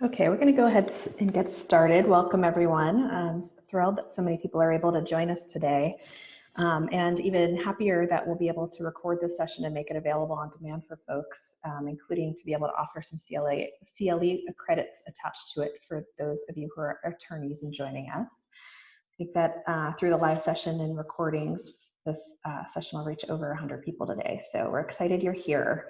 Okay, we're going to go ahead and get started. Welcome, everyone. I'm thrilled that so many people are able to join us today, and even happier that we'll be able to record this session and make it available on demand for folks, including to be able to offer some CLE credits attached to it for those of you who are attorneys and joining us. I think that through the live session and recordings, this session will reach over 100 people today, so we're excited you're here.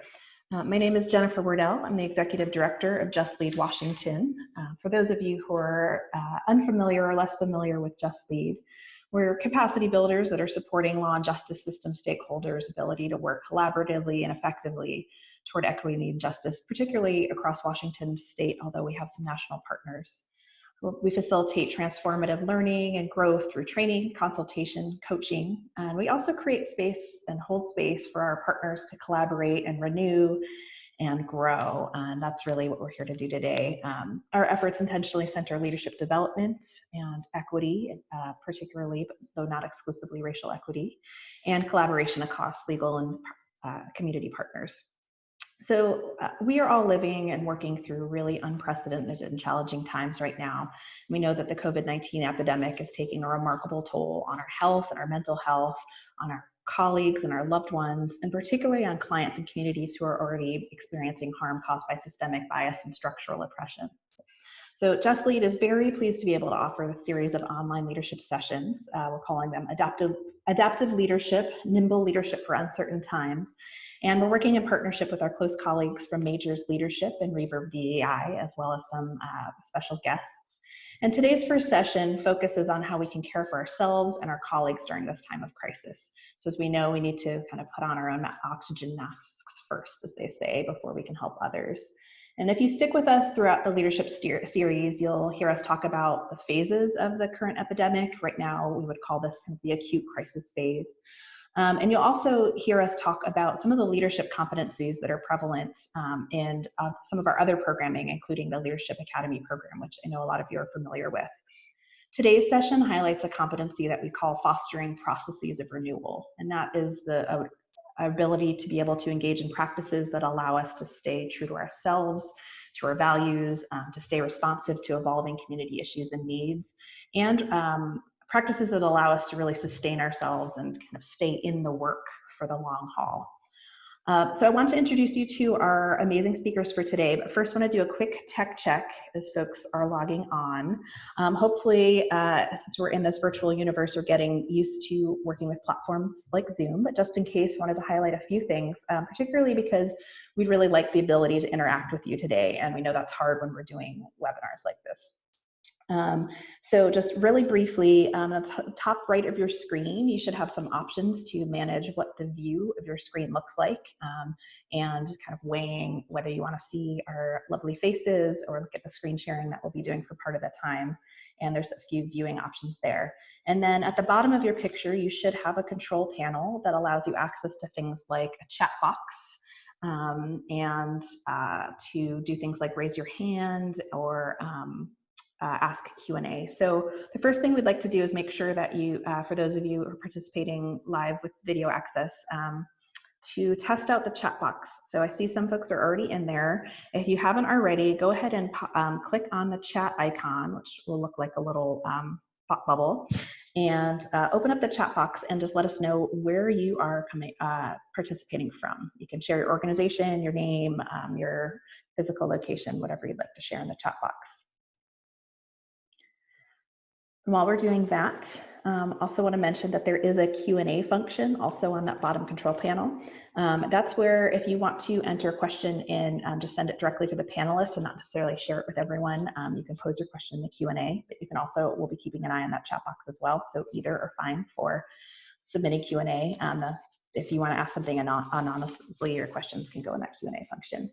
My name is Jennifer Burnell. I'm the Executive Director of Just Lead Washington. For those of you who are unfamiliar or less familiar with Just Lead, we're capacity builders that are supporting law and justice system stakeholders' ability to work collaboratively and effectively toward equity and justice, particularly across Washington state, although we have some national partners. We facilitate transformative learning and growth through training, consultation, coaching, and we also create space and hold space for our partners to collaborate and renew and grow, and that's really what we're here to do today. Our efforts intentionally center leadership development and equity, particularly, though not exclusively, racial equity, and collaboration across legal and community partners. So we are all living and working through really unprecedented and challenging times right now. We know that the COVID-19 epidemic is taking a remarkable toll on our health and our mental health, on our colleagues and our loved ones, and particularly on clients and communities who are already experiencing harm caused by systemic bias and structural oppression. So Just Lead is very pleased to be able to offer a series of online leadership sessions. We're calling them adaptive leadership, nimble leadership for uncertain times. And we're working in partnership with our close colleagues from Majors Leadership and Reverb DEI, as well as some special guests. And today's first session focuses on how we can care for ourselves and our colleagues during this time of crisis. So as we know, we need to kind of put on our own oxygen masks first, as they say, before we can help others. And if you stick with us throughout the leadership series, you'll hear us talk about the phases of the current epidemic. Right now, we would call this kind of the acute crisis phase. And you'll also hear us talk about some of the leadership competencies that are prevalent in some of our other programming, including the Leadership Academy program, which I know a lot of you are familiar with. Today's session highlights a competency that we call fostering processes of renewal, and that is the ability to be able to engage in practices that allow us to stay true to ourselves, to our values, to stay responsive to evolving community issues and needs, and practices that allow us to really sustain ourselves and kind of stay in the work for the long haul. So I want to introduce you to our amazing speakers for today, but first I want to do a quick tech check as folks are logging on. Hopefully, since we're in this virtual universe, we're getting used to working with platforms like Zoom, but just in case, wanted to highlight a few things, particularly because we'd really like the ability to interact with you today, and we know that's hard when we're doing webinars like this. So just really briefly, at the top right of your screen, you should have some options to manage what the view of your screen looks like, and kind of weighing whether you want to see our lovely faces or look at the screen sharing that we'll be doing for part of the time. And there's a few viewing options there. And then at the bottom of your picture, you should have a control panel that allows you access to things like a chat box, and to do things like raise your hand or ask Q&A. So the first thing we'd like to do is make sure that you, for those of you who are participating live with video access, to test out the chat box. So I see some folks are already in there. If you haven't already, go ahead and click on the chat icon, which will look like a little thought bubble, and open up the chat box and just let us know where you are participating from. You can share your organization, your name, your physical location, whatever you'd like to share in the chat box. And while we're doing that, also want to mention that there is a Q&A function also on that bottom control panel. That's where if you want to enter a question in, just send it directly to the panelists and not necessarily share it with everyone. You can pose your question in the Q&A, but you can also, we'll be keeping an eye on that chat box as well. So either are fine for submitting Q&A. If you want to ask something anonymously, your questions can go in that Q&A function.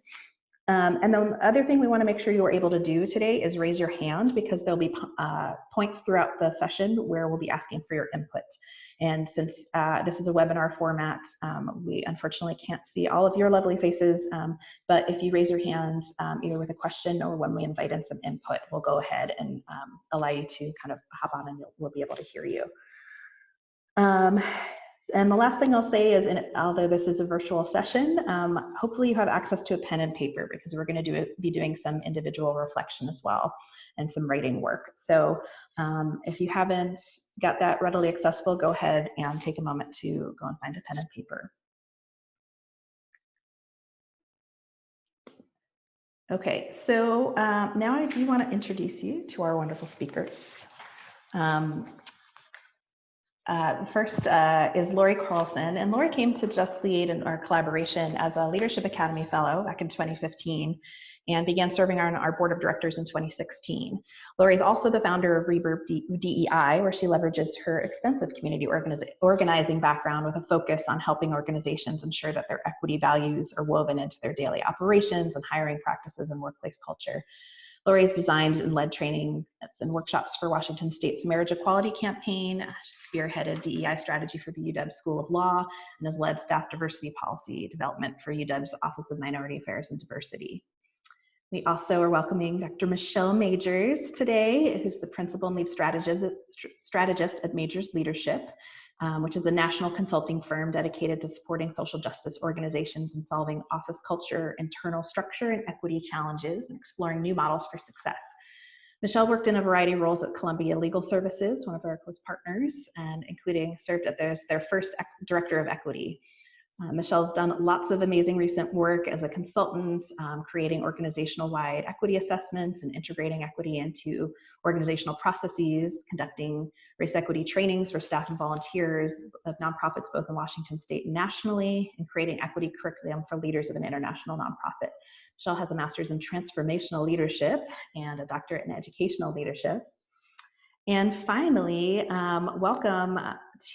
And the other thing we want to make sure you are able to do today is raise your hand, because there'll be points throughout the session where we'll be asking for your input. And since this is a webinar format, we unfortunately can't see all of your lovely faces, but if you raise your hands either with a question or when we invite in some input, we'll go ahead and allow you to kind of hop on and we'll be able to hear you. And the last thing I'll say is, although this is a virtual session, hopefully you have access to a pen and paper, because we're going to be doing some individual reflection as well and some writing work. So if you haven't got that readily accessible, go ahead and take a moment to go and find a pen and paper. Okay, so now I do want to introduce you to our wonderful speakers. First is Lori Carlson, and Lori came to Just Lead in our collaboration as a Leadership Academy Fellow back in 2015 and began serving on our board of directors in 2016. Lori is also the founder of Reverb DEI, where she leverages her extensive community organizing background with a focus on helping organizations ensure that their equity values are woven into their daily operations and hiring practices and workplace culture. Lori has designed and led trainings and workshops for Washington State's Marriage Equality Campaign, spearheaded DEI strategy for the UW School of Law, and has led staff diversity policy development for UW's Office of Minority Affairs and Diversity. We also are welcoming Dr. Michelle Majors today, who's the principal and lead strategist at Majors Leadership, which is a national consulting firm dedicated to supporting social justice organizations and solving office culture, internal structure, and equity challenges, and exploring new models for success. Michelle worked in a variety of roles at Columbia Legal Services, one of our close partners, and including served as their first director of equity. Michelle's done lots of amazing recent work as a consultant, creating organizational-wide equity assessments and integrating equity into organizational processes, conducting race equity trainings for staff and volunteers of nonprofits both in Washington State and nationally, and creating equity curriculum for leaders of an international nonprofit. Michelle has a master's in transformational leadership and a doctorate in educational leadership. And finally, welcome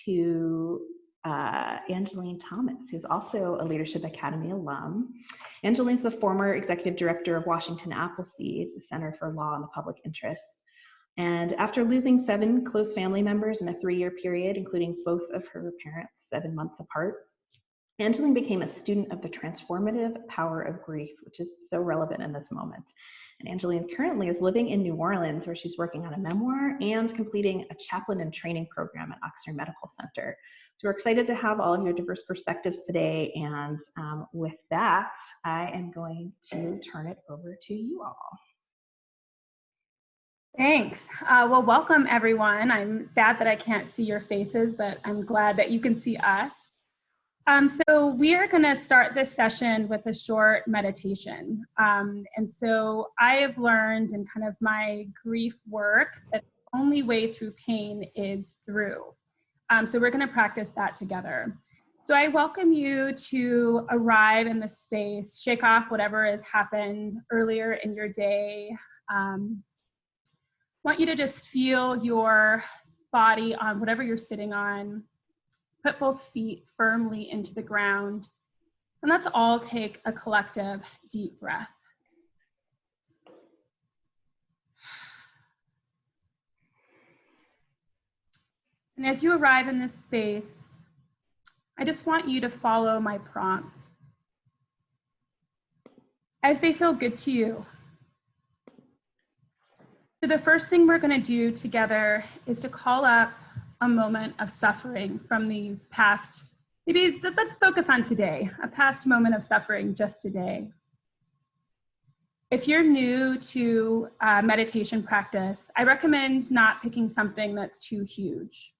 to Angeline Thomas, who's also a Leadership Academy alum. Angeline's the former executive director of Washington Appleseed, the Center for Law and the Public Interest. And after losing 7 close family members in a 3-year period, including both of her parents 7 months apart, Angeline became a student of the transformative power of grief, which is so relevant in this moment. And Angeline currently is living in New Orleans, where she's working on a memoir and completing a chaplain and training program at Oxnard Medical Center. So we're excited to have all of your diverse perspectives today. And with that, I am going to turn it over to you all. Thanks. Well, welcome everyone. I'm sad that I can't see your faces, but I'm glad that you can see us. So we are going to start this session with a short meditation. And so I have learned in kind of my grief work that the only way through pain is through. So we're going to practice that together. So I welcome you to arrive in this space, shake off whatever has happened earlier in your day. I want you to just feel your body on whatever you're sitting on. Put both feet firmly into the ground. And let's all take a collective deep breath. And as you arrive in this space, I just want you to follow my prompts as they feel good to you. So the first thing we're going to do together is to call up a moment of suffering from these past, maybe let's focus on today, a past moment of suffering just today. If you're new to meditation practice, I recommend not picking something that's too huge.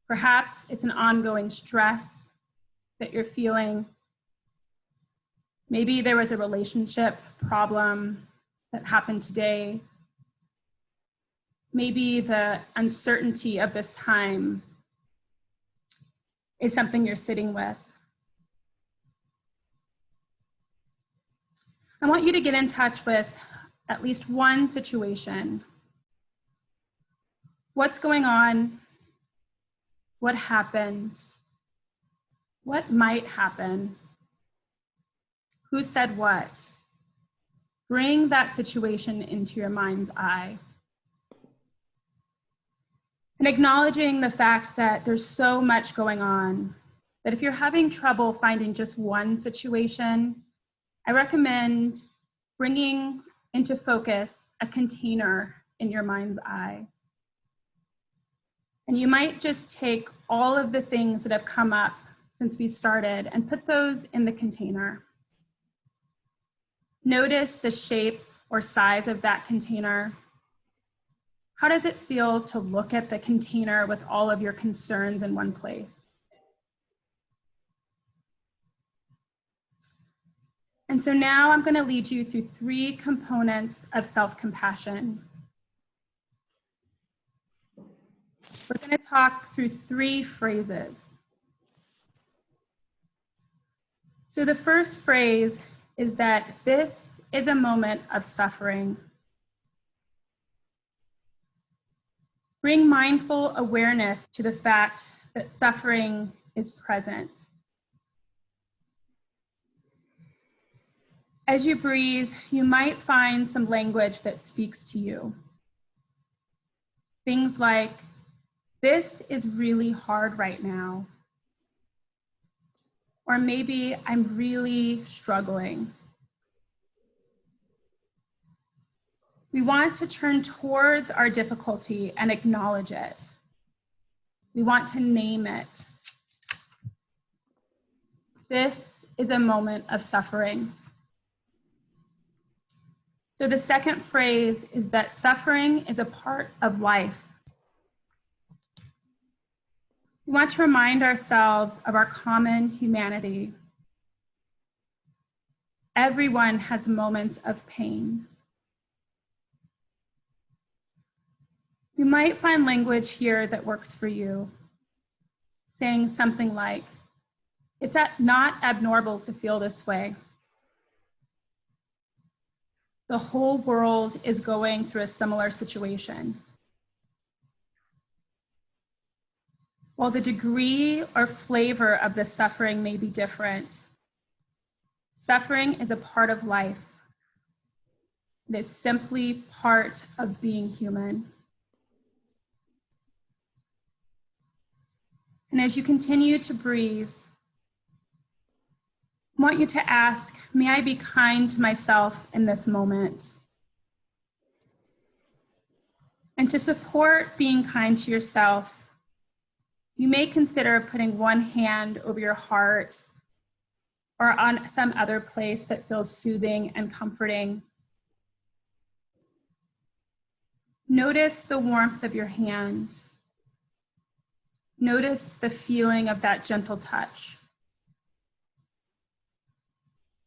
Perhaps it's an ongoing stress that you're feeling. Maybe there was a relationship problem that happened today. Maybe the uncertainty of this time is something you're sitting with. I want you to get in touch with at least one situation. What's going on? What happened? What might happen? Who said what? Bring that situation into your mind's eye. And acknowledging the fact that there's so much going on, that if you're having trouble finding just one situation, I recommend bringing into focus a container in your mind's eye. And you might just take all of the things that have come up since we started and put those in the container. Notice the shape or size of that container. How does it feel to look at the container with all of your concerns in one place? And so now I'm going to lead you through 3 components of self-compassion. We're going to talk through 3 phrases. So the first phrase is that this is a moment of suffering. Bring mindful awareness to the fact that suffering is present. As you breathe, you might find some language that speaks to you. Things like, this is really hard right now. Or maybe I'm really struggling. We want to turn towards our difficulty and acknowledge it. We want to name it. This is a moment of suffering. So the second phrase is that suffering is a part of life. We want to remind ourselves of our common humanity. Everyone has moments of pain. You might find language here that works for you, saying something like, it's not abnormal to feel this way. The whole world is going through a similar situation. While the degree or flavor of the suffering may be different, suffering is a part of life. It is simply part of being human. And as you continue to breathe, I want you to ask, may I be kind to myself in this moment? And to support being kind to yourself, you may consider putting one hand over your heart or on some other place that feels soothing and comforting. Notice the warmth of your hand. Notice the feeling of that gentle touch.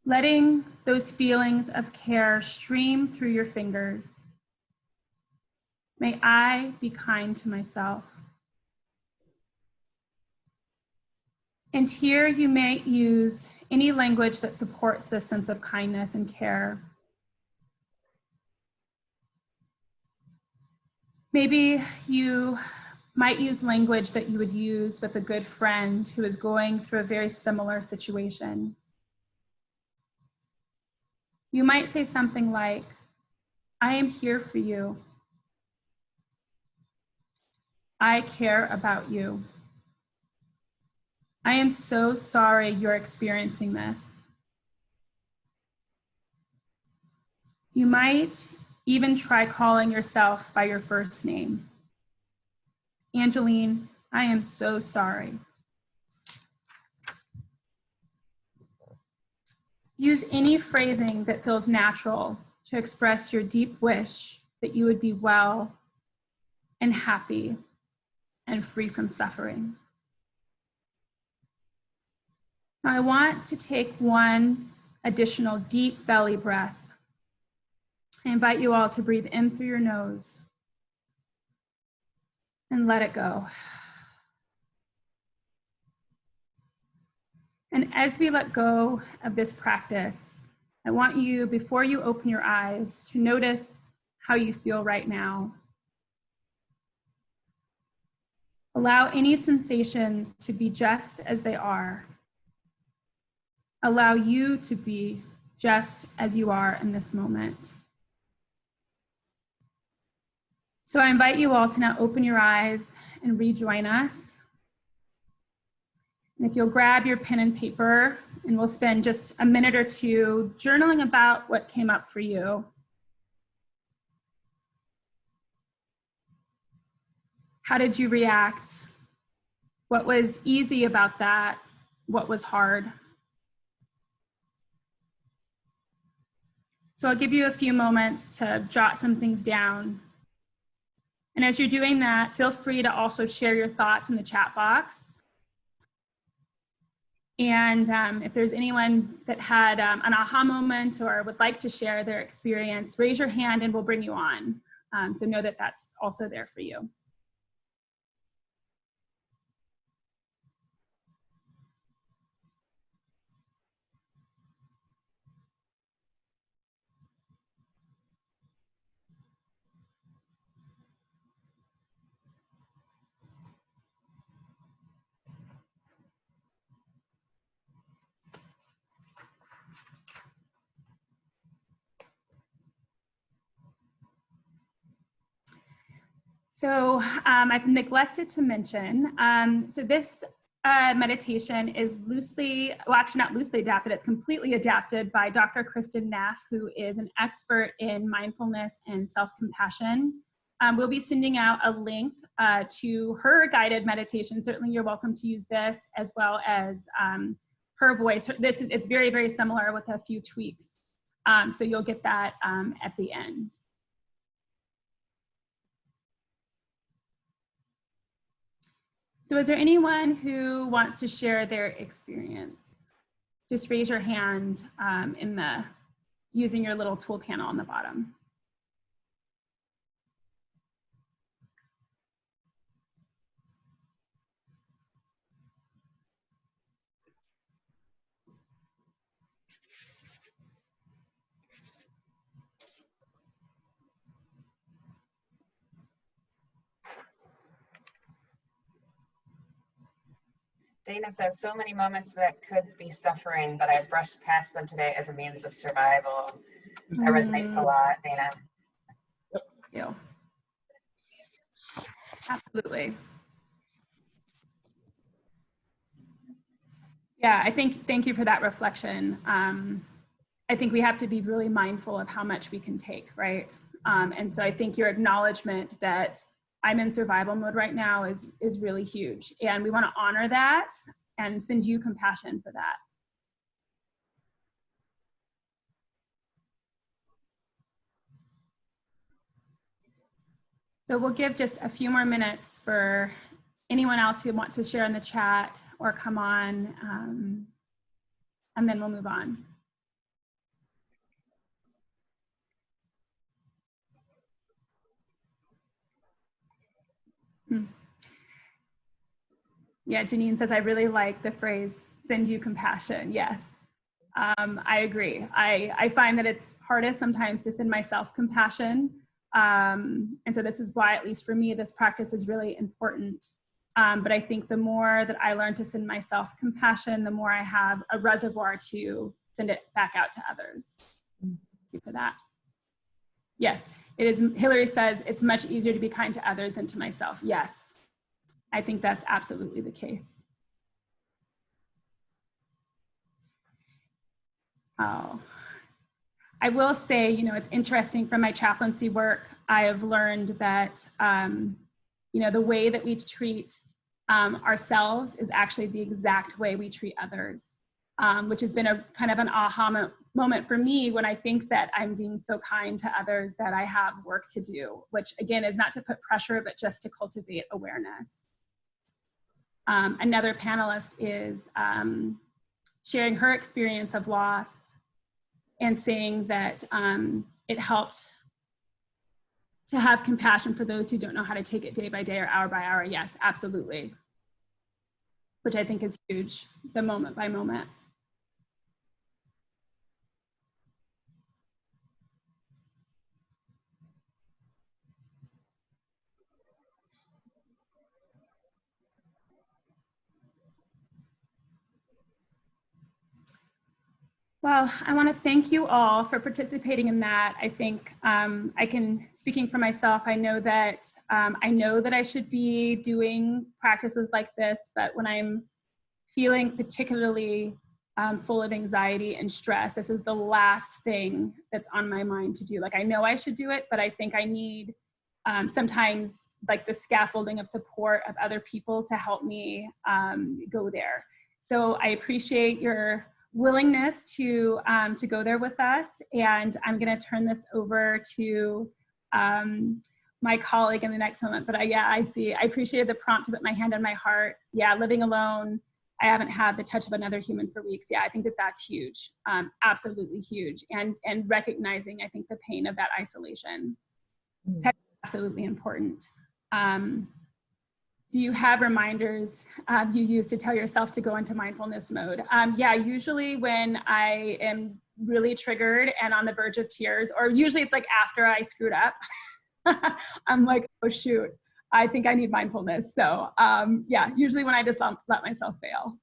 Letting those feelings of care stream through your fingers. May I be kind to myself. And here you may use any language that supports this sense of kindness and care. Maybe you might use language that you would use with a good friend who is going through a very similar situation. You might say something like, I am here for you. I care about you. I am so sorry you're experiencing this. You might even try calling yourself by your first name. Angeline, I am so sorry. Use any phrasing that feels natural to express your deep wish that you would be well and happy and free from suffering. Now I want to take one additional deep belly breath. I invite you all to breathe in through your nose and let it go. And as we let go of this practice, I want you, before you open your eyes, to notice how you feel right now. Allow any sensations to be just as they are. Allow you to be just as you are in this moment. So I invite you all to now open your eyes and rejoin us. And if you'll grab your pen and paper, and we'll spend just a minute or two journaling about what came up for you. How did you react? What was easy about that? What was hard? So I'll give you a few moments to jot some things down. And as you're doing that, feel free to also share your thoughts in the chat box. And if there's anyone that had an aha moment or would like to share their experience, raise your hand and we'll bring you on. So know that that's also there for you. So I've neglected to mention, so this meditation is loosely, well, actually not loosely adapted, it's completely adapted by Dr. Kristen Neff, who is an expert in mindfulness and self-compassion. We'll be sending out a link to her guided meditation. Certainly you're welcome to use this, as well as her voice. It's very, very similar with a few tweaks. So you'll get that at the end. So is there anyone who wants to share their experience? Just raise your hand using your little tool panel on the bottom. Dana says, so many moments that could be suffering, but I brushed past them today as a means of survival. That resonates a lot, Dana. Thank you. Absolutely. Yeah, thank you for that reflection. I think we have to be really mindful of how much we can take, right? And so I think your acknowledgement that I'm in survival mode right now is really huge. And we want to honor that and send you compassion for that. So we'll give just a few more minutes for anyone else who wants to share in the chat or come on, and then we'll move on. Yeah, Janine says, I really like the phrase, send you compassion. Yes, I agree. I find that it's hardest sometimes to send myself compassion. And so this is why, at least for me, this practice is really important. But I think the more that I learn to send myself compassion, the more I have a reservoir to send it back out to others. Thank you for that. Yes, it is. Hillary says, it's much easier to be kind to others than to myself. Yes, I think that's absolutely the case. Oh, I will say, you know, it's interesting from my chaplaincy work, I have learned that, you know, the way that we treat ourselves is actually the exact way we treat others, which has been a kind of an aha moment for me when I think that I'm being so kind to others that I have work to do, which again is not to put pressure, but just to cultivate awareness. Another panelist is sharing her experience of loss and saying that it helped to have compassion for those who don't know how to take it day by day or hour by hour. Yes, absolutely. Which I think is huge, the moment by moment. Well, I want to thank you all for participating in that. I think speaking for myself, I know that I should be doing practices like this, but when I'm feeling particularly full of anxiety and stress, this is the last thing that's on my mind to do. Like, I know I should do it, but I think I need sometimes like the scaffolding of support of other people to help me go there. So I appreciate your willingness to go there with us. And I'm going to turn this over to my colleague in the next moment. But I appreciated the prompt to put my hand on my heart. Yeah, living alone. I haven't had the touch of another human for weeks. Yeah, I think that that's huge, absolutely huge. And recognizing, I think, the pain of that isolation. Absolutely important. Do you have reminders you use to tell yourself to go into mindfulness mode? Yeah, usually when I am really triggered and on the verge of tears, or usually it's like after I screwed up, I'm like, oh shoot, I think I need mindfulness. So yeah, usually when I just let myself fail.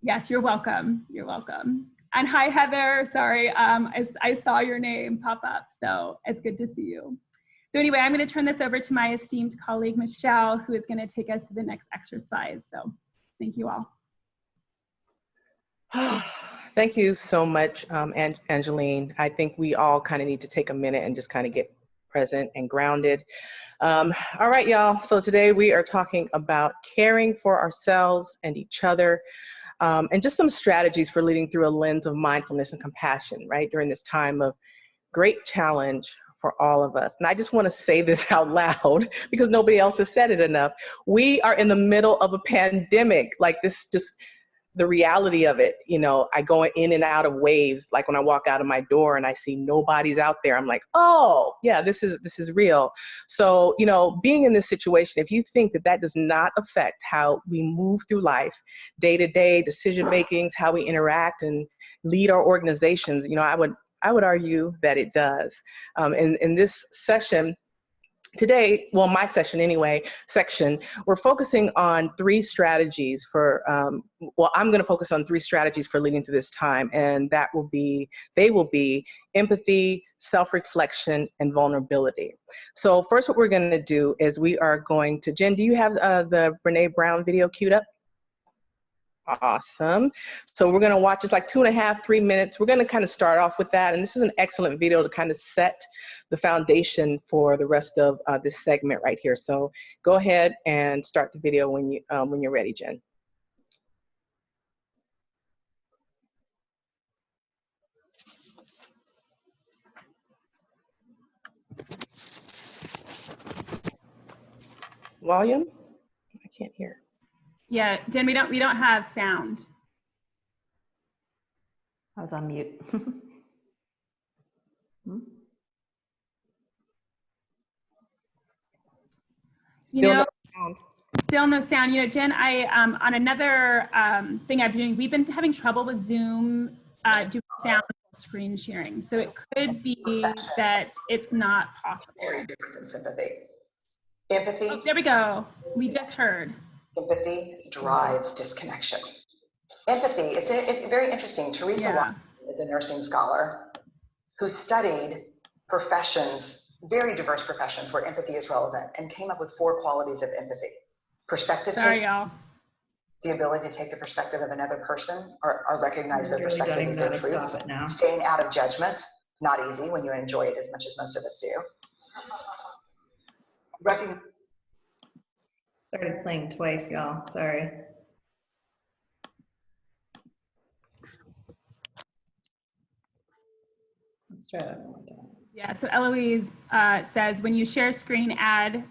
Yes, you're welcome. You're welcome. And hi, Heather. Sorry, I saw your name pop up, so it's good to see you. So anyway, I'm going to turn this over to my esteemed colleague, Michelle, who is going to take us to the next exercise. So thank you all. Thank you so much, Angeline. I think we all kind of need to take a minute and just kind of get present and grounded. All right, y'all. So today we are talking about caring for ourselves and each other, and just some strategies for leading through a lens of mindfulness and compassion, right, during this time of great challenge for all of us. And I just want to say this out loud because nobody else has said it enough. We are in the middle of a pandemic. Like, this just the reality of it. You know, I go in and out of waves. Like when I walk out of my door and I see nobody's out there, I'm like, oh yeah, this is real. So, you know, being in this situation, if you think that that does not affect how we move through life, day-to-day decision makings, how we interact and lead our organizations, you know, I would argue that it does. In this session today, well, my session anyway, we're focusing on 3 strategies for, well, I'm going to focus on 3 strategies for leading through this time, and they will be empathy, self-reflection, and vulnerability. So first, what we're going to do is we are going to, Jen, do you have the Brene Brown video queued up? Awesome. So we're going to watch, it's like 2.5, 3 minutes. We're going to kind of start off with that. And this is an excellent video to kind of set the foundation for the rest of this segment right here. So go ahead and start the video when you're ready, Jen. Volume? I can't hear. Yeah, Jen, we don't have sound. I was on mute. You know, still no sound. You know, Jen, I on another thing I've been doing, we've been having trouble with Zoom doing sound screen sharing. So it could be that it's not possible. Very different than sympathy. Empathy. Oh, there we go. We just heard. Empathy drives disconnection. Empathy, it's very interesting. Teresa White is a nursing scholar who studied professions, very diverse professions where empathy is relevant, and came up with 4 qualities of empathy. Perspective taking, the ability to take the perspective of another person or recognize their perspective as their truth. Staying out of judgment, not easy when you enjoy it as much as most of us do. Started playing twice, y'all. Sorry. Let's try that one more time. Yeah, so Eloise says, when you share screen,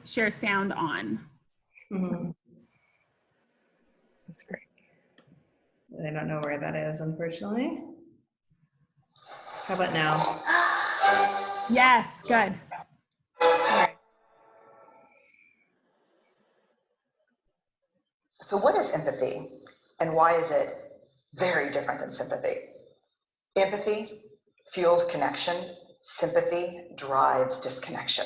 share sound on. Mm-hmm. That's great. I don't know where that is, unfortunately. How about now? Yes, good. Sorry. So what is empathy and why is it very different than sympathy? Empathy fuels connection. Sympathy drives disconnection.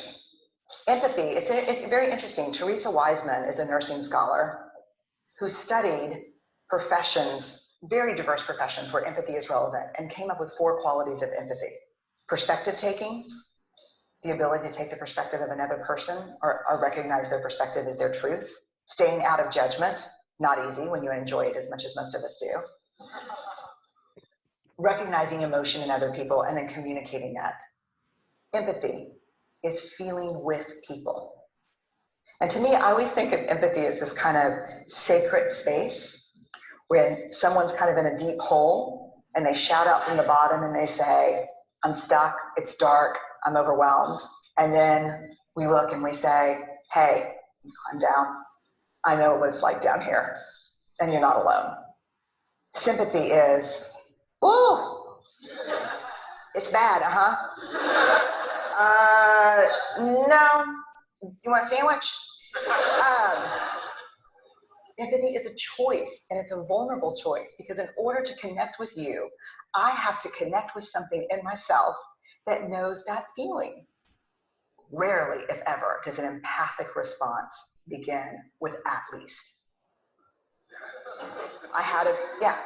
Empathy, it's very interesting. Teresa Wiseman is a nursing scholar who studied professions, very diverse professions where empathy is relevant, and came up with 4 qualities of empathy. Perspective taking, the ability to take the perspective of another person or recognize their perspective as their truth. Staying out of judgment, not easy when you enjoy it as much as most of us do. Recognizing emotion in other people and then communicating that. Empathy, is feeling with people. And to me, I always think of empathy as this kind of sacred space when someone's kind of in a deep hole and they shout out from the bottom and they say, I'm stuck, it's dark, I'm overwhelmed. And then we look and we say, hey, climb down. I know what it's like down here, and you're not alone. Sympathy is, whoa, it's bad, no, you want a sandwich? Empathy is a choice, and it's a vulnerable choice, because in order to connect with you, I have to connect with something in myself that knows that feeling. Rarely, if ever, does an empathic response begin with at least. Yeah.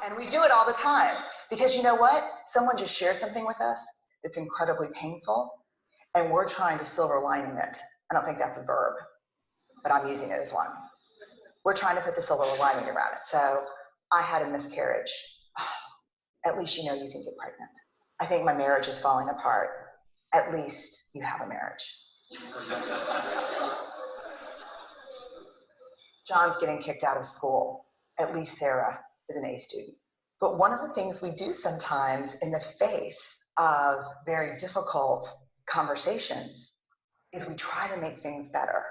And we do it all the time, because you know what? Someone just shared something with us that's incredibly painful, and we're trying to silver lining it. I don't think that's a verb, but I'm using it as one. We're trying to put the silver lining around it. So I had a miscarriage. At least you know you can get pregnant. I think my marriage is falling apart. At least you have a marriage. John's getting kicked out of school. At least Sarah is an A student. But one of the things we do sometimes in the face of very difficult conversations is we try to make things better.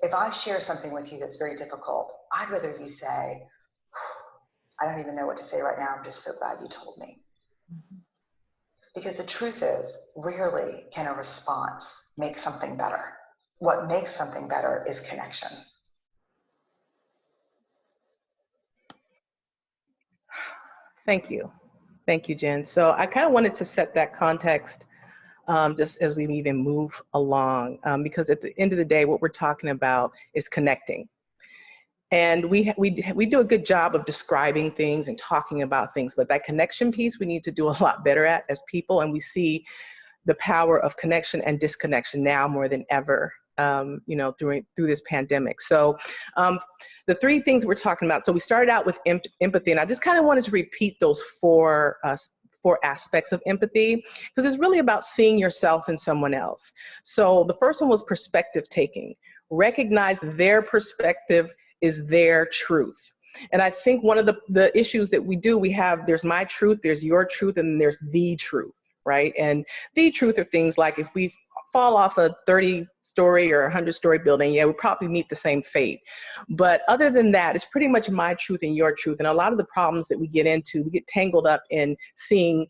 If I share something with you that's very difficult, I'd rather you say, I don't even know what to say right now, I'm just so glad you told me. Because the truth is, rarely can a response make something better. What makes something better is connection. Thank you. Thank you, Jen. So I kind of wanted to set that context just as we even move along, because at the end of the day, what we're talking about is connecting. And we do a good job of describing things and talking about things, but that connection piece we need to do a lot better at as people, and we see the power of connection and disconnection now more than ever, you know, through this pandemic. So the three things we're talking about, so we started out with empathy, and I just kind of wanted to repeat those four aspects of empathy, because it's really about seeing yourself in someone else. So the first one was perspective taking. Recognize their perspective is their truth. And I think one of the issues that we have, there's my truth, there's your truth, and there's the truth, right? And the truth are things like if we fall off a 30-story or 100-story building, yeah, we probably meet the same fate. But other than that, it's pretty much my truth and your truth. And a lot of the problems that we get into, we get tangled up in seeing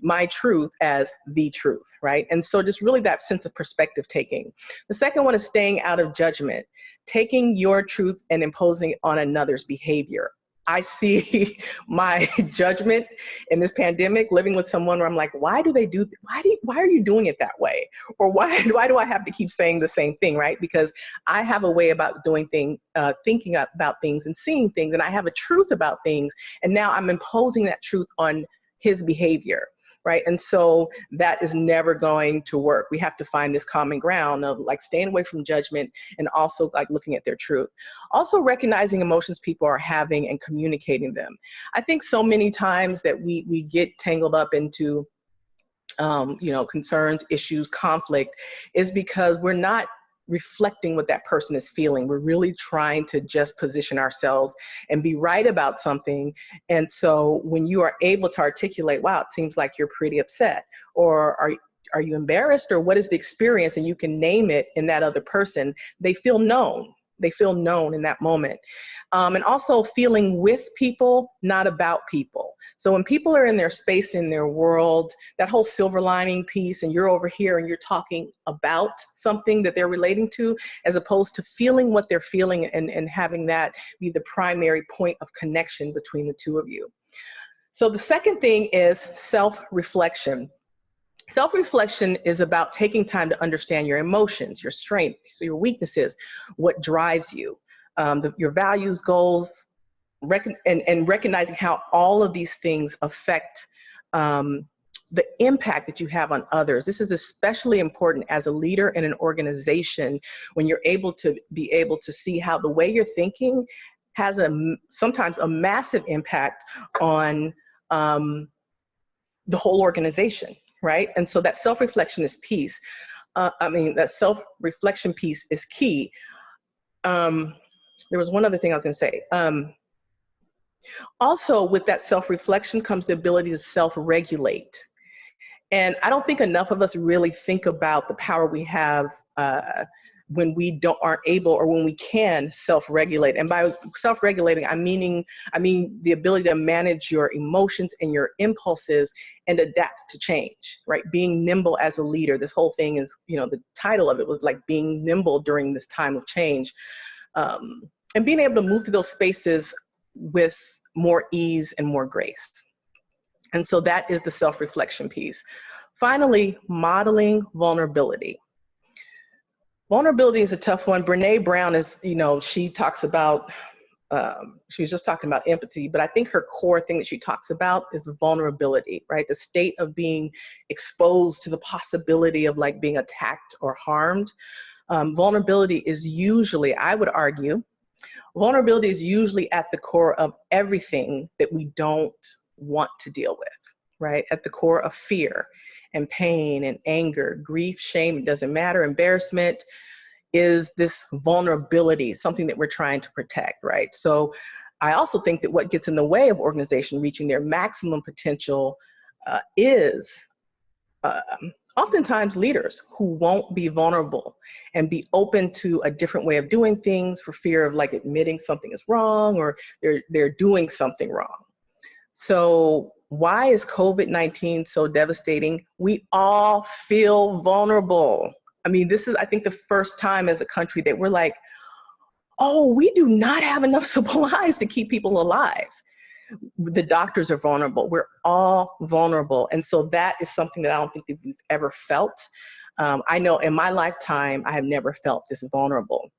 my truth as the truth, right? And so just really that sense of perspective taking. The second one is staying out of judgment, taking your truth and imposing it on another's behavior. I see my judgment in this pandemic living with someone where I'm like, why are you doing it that way? Or why do I have to keep saying the same thing, right? Because I have a way about doing things, thinking about things and seeing things, and I have a truth about things, and now I'm imposing that truth on his behavior. Right. And so that is never going to work. We have to find this common ground of like staying away from judgment and also like looking at their truth. Also recognizing emotions people are having and communicating them. I think so many times that we get tangled up into, you know, concerns, issues, conflict is because we're not reflecting what that person is feeling. We're really trying to just position ourselves and be right about something. And so when you are able to articulate, wow, it seems like you're pretty upset, or are you embarrassed, or what is the experience, and you can name it in that other person, they feel known. They feel known in that moment. And also feeling with people, not about people. So when people are in their space, in their world, that whole silver lining piece, and you're over here and you're talking about something that they're relating to, as opposed to feeling what they're feeling and having that be the primary point of connection between the two of you. So the second thing is self-reflection. Self-reflection is about taking time to understand your emotions, your strengths, your weaknesses, what drives you, your values, goals, and recognizing how all of these things affect the impact that you have on others. This is especially important as a leader in an organization when you're able to see how the way you're thinking has sometimes a massive impact on the whole organization. Right? And so that self-reflection is peace. that self-reflection piece is key. There was one other thing I was going to say. Also, with that self-reflection comes the ability to self-regulate. And I don't think enough of us really think about the power we have when we aren't able, or when we can self-regulate. And by self-regulating, I mean the ability to manage your emotions and your impulses and adapt to change, right? Being nimble as a leader. This whole thing is, the title of it was like being nimble during this time of change. And being able to move through those spaces with more ease and more grace. And so that is the self-reflection piece. Finally, modeling vulnerability. Vulnerability is a tough one. Brene Brown is, she talks about, she was just talking about empathy, but I think her core thing that she talks about is vulnerability, right? The state of being exposed to the possibility of like being attacked or harmed. Vulnerability is usually, I would argue, vulnerability is usually at the core of everything that we don't want to deal with, right? At the core of fear and pain and anger, grief, shame, it doesn't matter, embarrassment, is this vulnerability, something that we're trying to protect, right? So I also think that what gets in the way of organization reaching their maximum potential is oftentimes leaders who won't be vulnerable and be open to a different way of doing things for fear of like admitting something is wrong or they're doing something wrong. So why is COVID-19 so devastating? We all feel vulnerable. I mean, this is, I think, the first time as a country that we're like, oh, we do not have enough supplies to keep people alive. The doctors are vulnerable. We're all vulnerable. And so that is something that I don't think that we've ever felt. I know in my lifetime, I have never felt this vulnerable.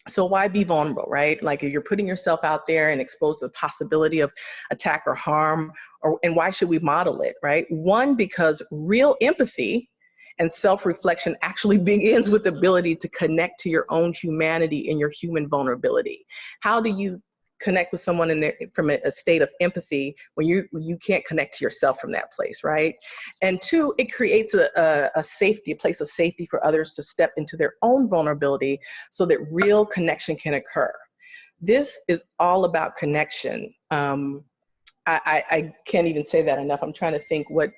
So why be vulnerable, right? Like if you're putting yourself out there and exposed to the possibility of attack or harm, and why should we model it, right? One, because real empathy and self-reflection actually begins with the ability to connect to your own humanity and your human vulnerability. How do you connect with someone from a state of empathy when you can't connect to yourself from that place, right? And two, it creates a place of safety for others to step into their own vulnerability so that real connection can occur. This is all about connection. I can't even say that enough. I'm trying to think what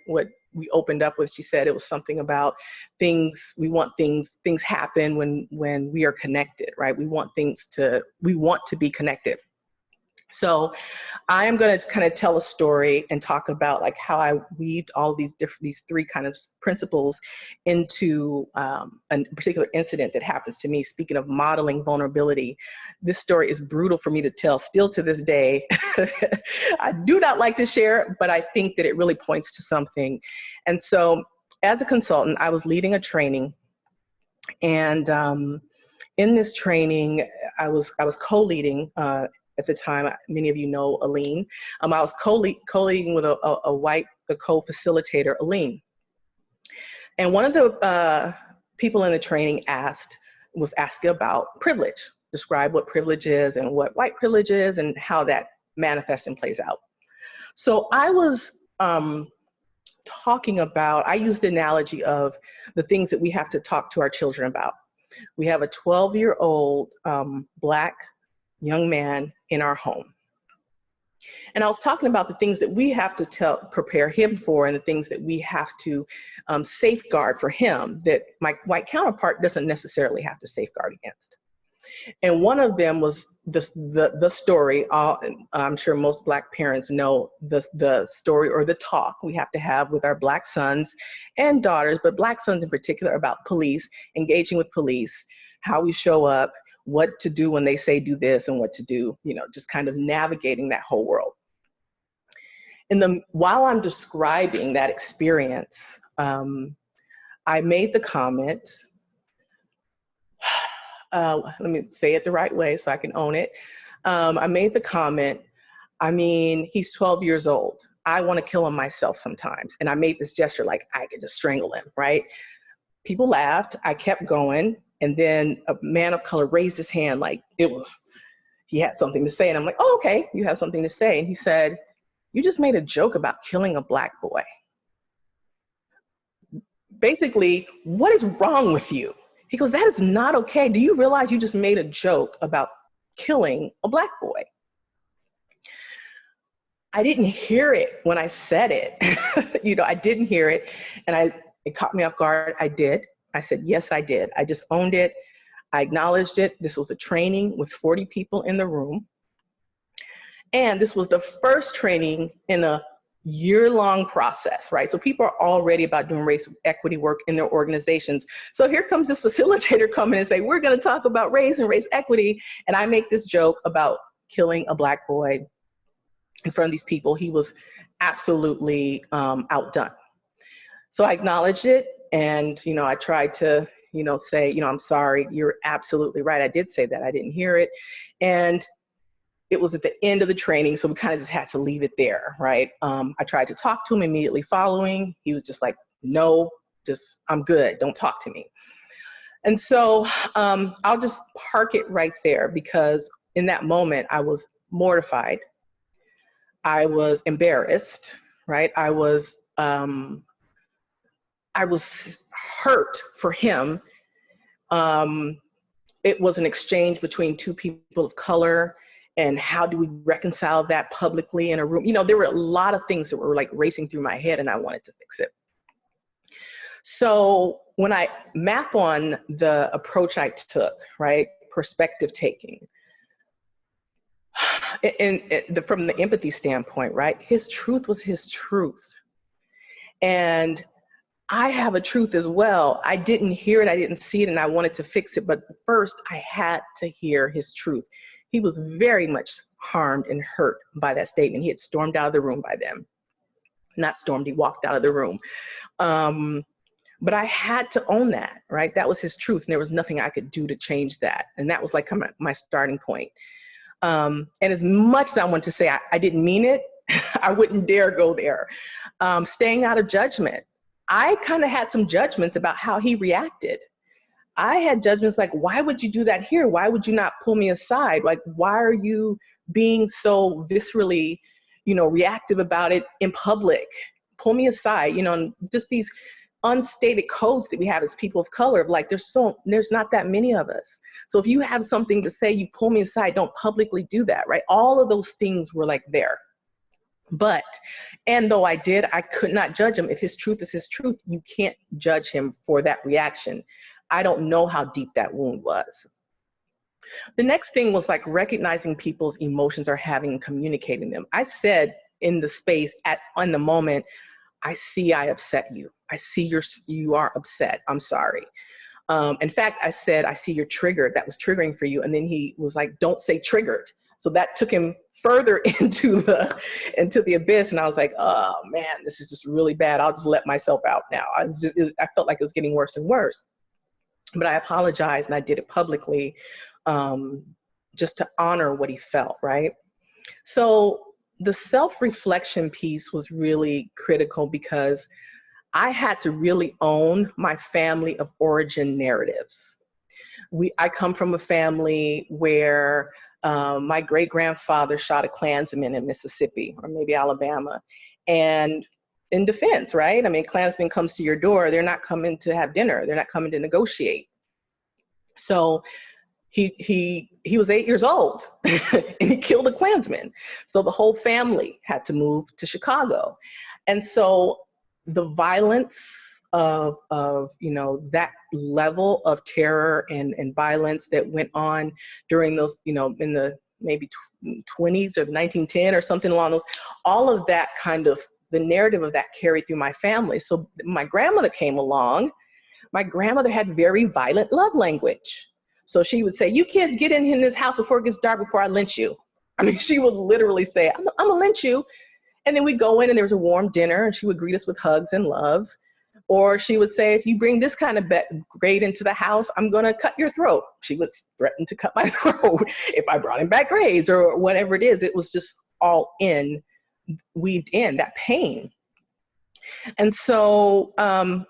we opened up with. She said it was something about things, we want things happen when we are connected, right? We want to be connected. So I am going to kind of tell a story and talk about like how I weaved all these three kind of principles into a particular incident that happens to me. Speaking of modeling vulnerability, this story is brutal for me to tell still to this day. I do not like to share it, but I think that it really points to something. And so as a consultant, I was leading a training, and in this training, I was co-leading at the time. Many of you know Aline. I was co-leading with a co-facilitator, Aline. And one of the people in the training was asking about privilege. Describe what privilege is and what white privilege is and how that manifests and plays out. So I was talking about, I used the analogy of the things that we have to talk to our children about. We have a 12-year-old Black young man in our home. And I was talking about the things that we have to prepare him for, and the things that we have to safeguard for him that my white counterpart doesn't necessarily have to safeguard against. And one of them was the story. I'm sure most Black parents know the story or the talk we have to have with our Black sons and daughters, but Black sons in particular, about police, engaging with police, how we show up, what to do when they say do this and what to do, just kind of navigating that whole world. While I'm describing that experience, I made the comment, let me say it the right way so I can own it. I made the comment, I mean, he's 12 years old. I want to kill him myself sometimes. And I made this gesture like I could just strangle him, right? People laughed. I kept going. And then a man of color raised his hand like he had something to say. And I'm like, oh, okay, you have something to say. And he said, you just made a joke about killing a Black boy. basically, what is wrong with you? He goes, that is not okay. Do you realize you just made a joke about killing a Black boy? I didn't hear it when I said it. You know, I didn't hear it. And it caught me off guard. I did. I said, yes, I did. I just owned it. I acknowledged it. This was a training with 40 people in the room. And this was the first training in a year-long process, right? So people are already about doing race equity work in their organizations. So here comes this facilitator coming and say, we're going to talk about race and race equity. And I make this joke about killing a Black boy in front of these people. He was absolutely outdone. So I acknowledged it. And, you know, I tried to, you know, say, you know, I'm sorry, you're absolutely right. I did say that. I didn't hear it. And it was at the end of the training, so we kind of just had to leave it there, right? I tried to talk to him immediately following. He was just like, no, just, I'm good, don't talk to me. And so I'll just park it right there, because in that moment, I was mortified. I was embarrassed, right? I was hurt for him. It was an exchange between two people of color. And how do we reconcile that publicly in a room? You know, there were a lot of things that were like racing through my head, and I wanted to fix it. So when I map on the approach I took, right, perspective taking, from the empathy standpoint, right, his truth was his truth. And I have a truth as well. I didn't hear it, I didn't see it, and I wanted to fix it. But first, I had to hear his truth. He was very much harmed and hurt by that statement. He had stormed out of the room by then. Not stormed, he walked out of the room. But I had to own that, right? That was his truth, and there was nothing I could do to change that. And that was like my starting point. And as much as I want to say I didn't mean it, I wouldn't dare go there. Staying out of judgment. I kind of had some judgments about how he reacted. I had judgments like, why would you do that here? Why would you not pull me aside? Like, why are you being so viscerally, you know, reactive about it in public? Pull me aside, you know, and just these unstated codes that we have as people of color, like there's not that many of us. So if you have something to say, you pull me aside, don't publicly do that, right? All of those things were like there. But, and though I could not judge him. If his truth is his truth, you can't judge him for that reaction. I don't know how deep that wound was. The next thing was like recognizing people's emotions or having and communicating them. I said in the space on the moment, I see I upset you. I see you are upset. I'm sorry. In fact, I said, I see you're triggered. That was triggering for you. And then he was like, don't say triggered. So that took him further into the abyss. And I was like, oh man, this is just really bad. I'll just let myself out now. I felt like it was getting worse and worse. But I apologized, and I did it publicly, just to honor what he felt, right? So the self-reflection piece was really critical, because I had to really own my family of origin narratives. I come from a family where my great-grandfather shot a Klansman in Mississippi, or maybe Alabama, and in defense, right? I mean, Klansman comes to your door, they're not coming to have dinner, they're not coming to negotiate. So he was 8 years old and he killed a Klansman. So the whole family had to move to Chicago. And so the violence of you know, that level of terror and violence that went on during those, you know, in the maybe 20s or 1910 or something along those, all of that kind of, the narrative of that carried through my family. So my grandmother came along. My grandmother had very violent love language. So she would say, you kids get in this house before it gets dark, before I lynch you. I mean, she would literally say, I'm gonna lynch you. And then we'd go in and there was a warm dinner and she would greet us with hugs and love. Or she would say, if you bring this kind of grade into the house, I'm gonna cut your throat. She would threaten to cut my throat if I brought in bad grades or whatever it is. It was just all weaved in, that pain. And so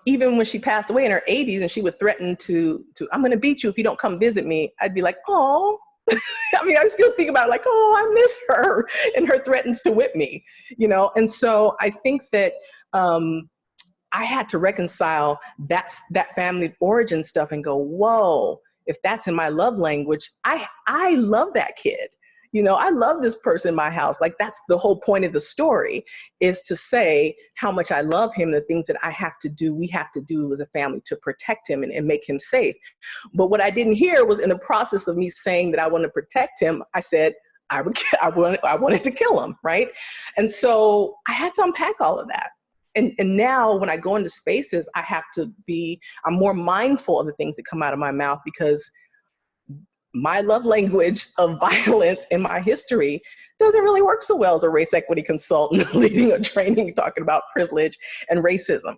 even when she passed away in her 80s and she would threaten to I'm gonna beat you if you don't come visit me, I'd be like, oh. I mean, I still think about it like, oh, I miss her, and her threatens to whip me, you know? And so I think that I had to reconcile that family origin stuff and go, whoa, if that's in my love language, I love that kid. You know, I love this person in my house. Like, that's the whole point of the story, is to say how much I love him, the things that we have to do as a family to protect him and make him safe. But what I didn't hear was, in the process of me saying that I want to protect him, I said, I wanted to kill him, right? And so I had to unpack all of that. And now when I go into spaces, I'm more mindful of the things that come out of my mouth, because my love language of violence in my history doesn't really work so well as a race equity consultant leading a training talking about privilege and racism.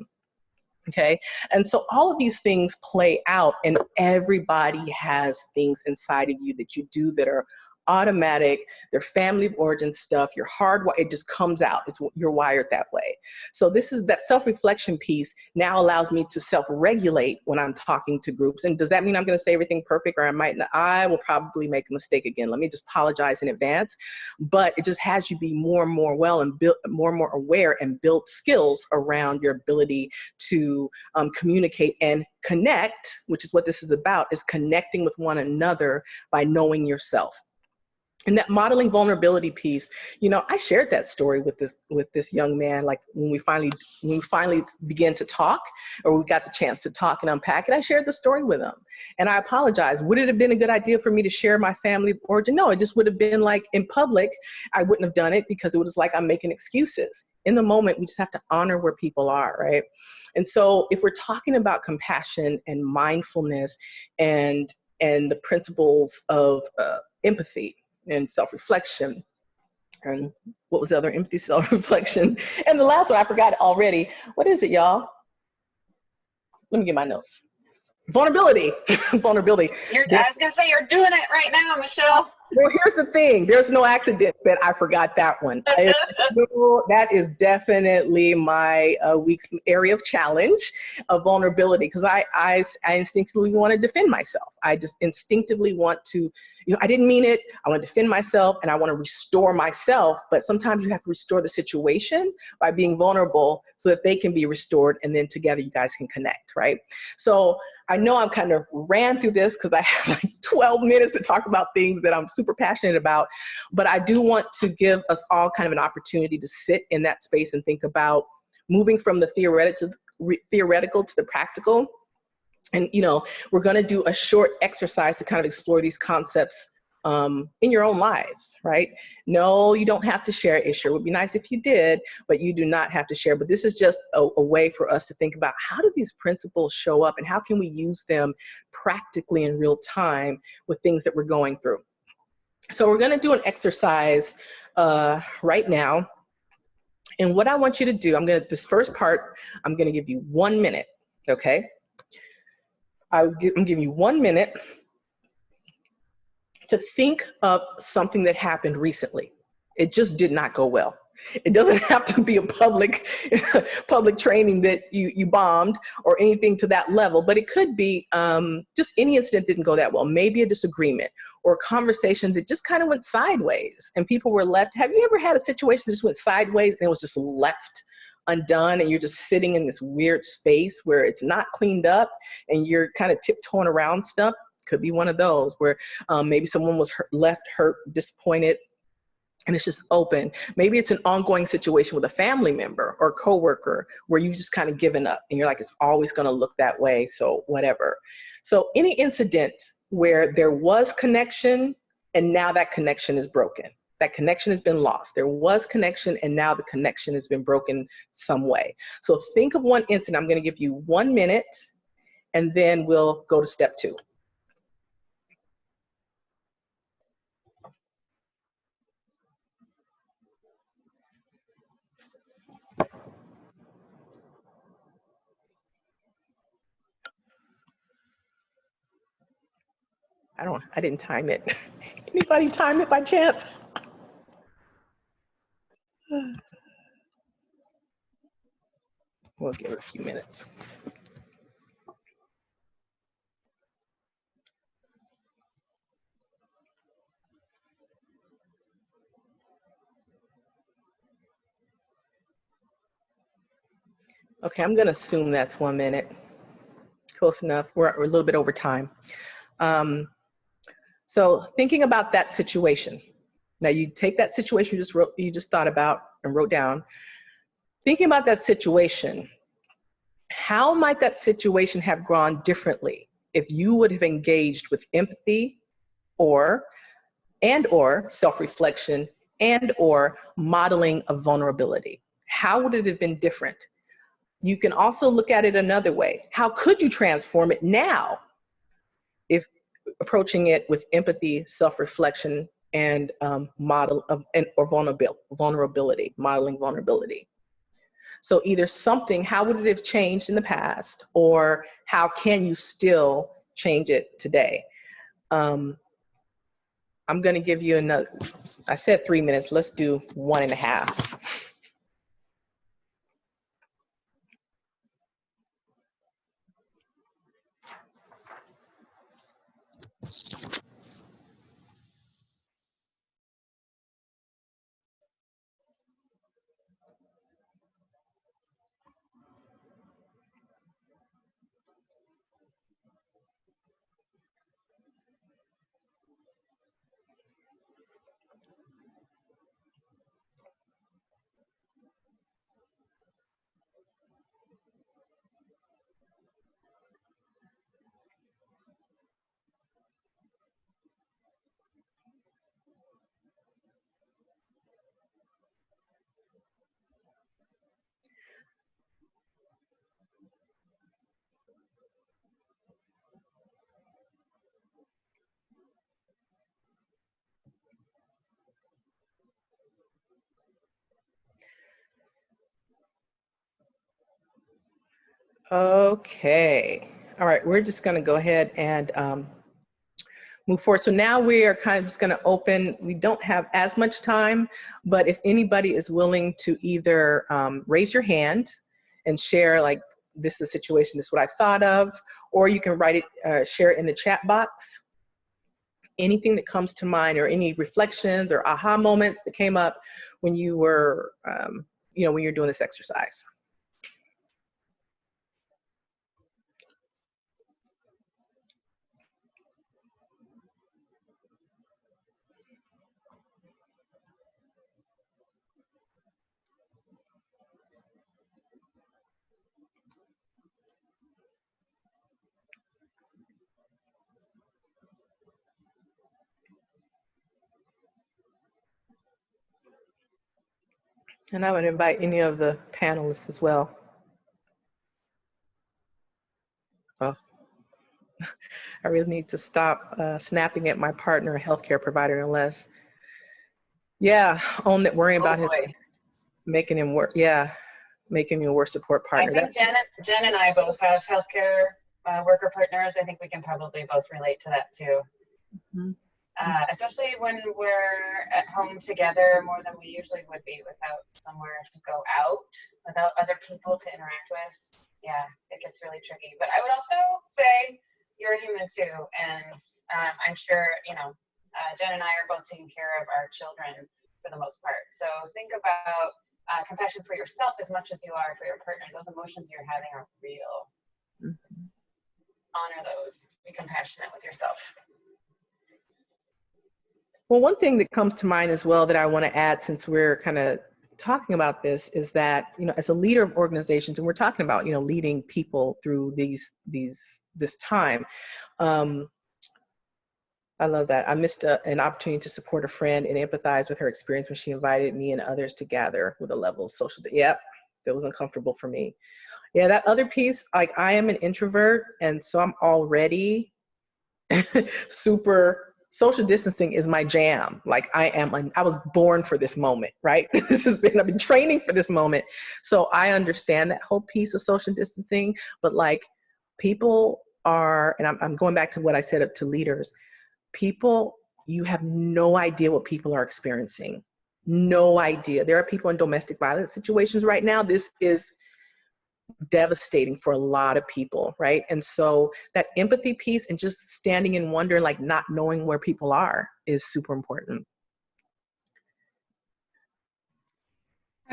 Okay. And so all of these things play out, and everybody has things inside of you that you do that are automatic. They're family of origin stuff. You're hardwired. It just comes out. You're wired that way. So this is that self-reflection piece now allows me to self-regulate when I'm talking to groups. And does that mean I'm going to say everything perfect, or I will probably make a mistake again. Let me just apologize in advance. But it just has you be more and more more and more aware and build skills around your ability to communicate and connect, which is what this is about, is connecting with one another by knowing yourself. And that modeling vulnerability piece, you know, I shared that story with this young man. Like, when we finally began to talk, or we got the chance to talk and unpack it, I shared the story with him. And I apologize. Would it have been a good idea for me to share my family of origin? No, it just would have been like, in public, I wouldn't have done it, because it was like I'm making excuses. In the moment, we just have to honor where people are, right? And so if we're talking about compassion and mindfulness and the principles of empathy and self-reflection, and what was the other? Empathy, self-reflection, and the last one, I forgot it already. What is it, y'all? Let me get my notes. Vulnerability. Vulnerability. I was gonna say, you're doing it right now, Michelle. Well, here's the thing. There's no accident that I forgot that one. That is definitely my week's area of challenge, of vulnerability, because I instinctively want to defend myself. I just instinctively want to, I didn't mean it. I want to defend myself, and I want to restore myself. But sometimes you have to restore the situation by being vulnerable so that they can be restored, and then together you guys can connect, right? So I know I'm kind of ran through this because I have like 12 minutes to talk about things that I'm super passionate about, but I do want to give us all kind of an opportunity to sit in that space and think about moving from the theoretical to the practical. And, we're going to do a short exercise to kind of explore these concepts in your own lives, right? No, you don't have to share. It sure would be nice if you did, but you do not have to share. But this is just a way for us to think about, how do these principles show up, and how can we use them practically in real time with things that we're going through? So we're going to do an exercise right now. And what I want you to do, this first part, I'm going to give you 1 minute, okay? I'm giving you 1 minute to think of something that happened recently. It just did not go well. It doesn't have to be a public training that you bombed or anything to that level, but it could be just any incident didn't go that well. Maybe a disagreement or a conversation that just kind of went sideways and people were left. Have you ever had a situation that just went sideways and it was just left undone, and you're just sitting in this weird space where it's not cleaned up and you're kind of tiptoeing around stuff? Could be one of those where maybe someone was left hurt, disappointed, and it's just open. Maybe it's an ongoing situation with a family member or coworker where you've just kind of given up and you're like, it's always going to look that way, so whatever. So any incident where there was connection and now that connection is broken. That connection has been lost. There was connection and now the connection has been broken some way. So think of one incident. I'm going to give you 1 minute and then we'll go to step 2. I didn't time it. Anybody time it by chance? We'll give it a few minutes. Okay, I'm going to assume that's 1 minute. Close enough. We're a little bit over time. So thinking about that situation. Now you take that situation you just thought about and wrote down. Thinking about that situation, how might that situation have gone differently if you would have engaged with empathy or self-reflection or modeling of vulnerability? How would it have been different? You can also look at it another way. How could you transform it now if approaching it with empathy, self-reflection, and vulnerability, modeling vulnerability? So either something, how would it have changed in the past, or how can you still change it today? I'm going to give you another, I said 3 minutes, let's do 1.5. Okay. All right, we're just going to go ahead and move forward. So now we are kind of just going to open. We don't have as much time, but if anybody is willing to either raise your hand and share, like, this is a situation, this is what I thought of, or you can write it, share it in the chat box. Anything that comes to mind, or any reflections or aha moments that came up when you were, when you're doing this exercise. And I would invite any of the panelists as well. Oh, I really need to stop snapping at my partner, a healthcare provider, unless, own that, worrying about his, making him work, making me a worse support partner. I think Jen and I both have healthcare worker partners. I think we can probably both relate to that too. Mm-hmm. Especially when we're at home together more than we usually would be without somewhere to go out, without other people to interact with. Yeah, it gets really tricky. But I would also say you're a human too. And I'm sure, Jen and I are both taking care of our children for the most part. So think about compassion for yourself as much as you are for your partner. Those emotions you're having are real. Mm-hmm. Honor those. Be compassionate with yourself. Well, one thing that comes to mind as well that I want to add, since we're kind of talking about this, is that, as a leader of organizations, and we're talking about, leading people through this time. I love that. I missed an opportunity to support a friend and empathize with her experience when she invited me and others to gather with a level of social. Yep, that was uncomfortable for me. Yeah, that other piece, like, I am an introvert, and so I'm already super. Social distancing is my jam. Like, I was born for this moment, right? I've been training for this moment. So I understand that whole piece of social distancing, but like, people are, and I'm going back to what I said to leaders, people, you have no idea what people are experiencing. No idea. There are people in domestic violence situations right now. This is devastating for a lot of people, right? And so that empathy piece and just standing in wonder, like not knowing where people are, is super important.